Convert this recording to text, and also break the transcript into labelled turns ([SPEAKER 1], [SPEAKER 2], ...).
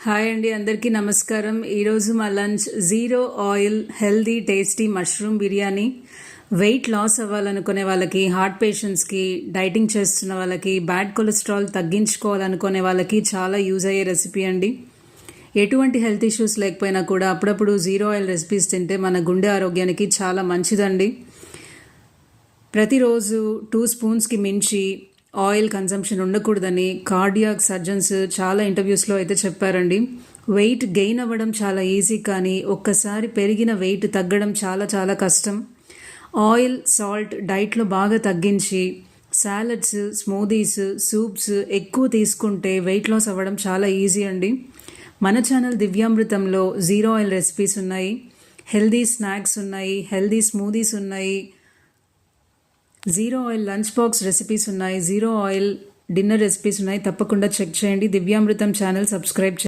[SPEAKER 1] Hi అండి, అందరికీ నమస్కారం. ఈరోజు మా lunch zero oil healthy tasty mushroom biryani. Weight loss అవ్వాలనుకునే వాళ్ళకి, హార్ట్ పేషెంట్స్కి, డైటింగ్ చేస్తున్న వాళ్ళకి, బ్యాడ్ కొలెస్ట్రాల్ తగ్గించుకోవాలనుకునే వాళ్ళకి చాలా యూజ్ అయ్యే రెసిపీ అండి. ఎటువంటి హెల్త్ ఇష్యూస్ లేకపోయినా కూడా అప్పుడప్పుడు జీరో ఆయిల్ రెసిపీస్ తింటే మన గుండె ఆరోగ్యానికి చాలా మంచిదండి. ప్రతిరోజు 2 స్పూన్స్కి మించి ఆయిల్ కన్సంప్షన్ ఉండకూడదని కార్డియాక్ సర్జన్స్ చాలా ఇంటర్వ్యూస్లో అయితే చెప్పారండి. వెయిట్ గెయిన్ అవ్వడం చాలా ఈజీ, కానీ ఒక్కసారి పెరిగిన వెయిట్ తగ్గడం చాలా చాలా కష్టం. ఆయిల్, సాల్ట్ డైట్లో బాగా తగ్గించి సాలడ్స్, స్మూదీస్, సూప్స్ ఎక్కువ తీసుకుంటే వెయిట్ లాస్ అవ్వడం చాలా ఈజీ అండి. మన ఛానల్ దివ్యామృతంలో జీరో ఆయిల్ రెసిపీస్ ఉన్నాయి, హెల్దీ స్నాక్స్ ఉన్నాయి, హెల్దీ స్మూదీస్ ఉన్నాయి, zero oil lunch box recipes ఉన్నాయి, జీరో ఆయిల్ డిన్నర్ రెసిపీస్ ఉన్నాయి. తప్పకుండా చెక్ చేయండి. దివ్యామృతం ఛానల్ సబ్స్క్రైబ్ చేయండి.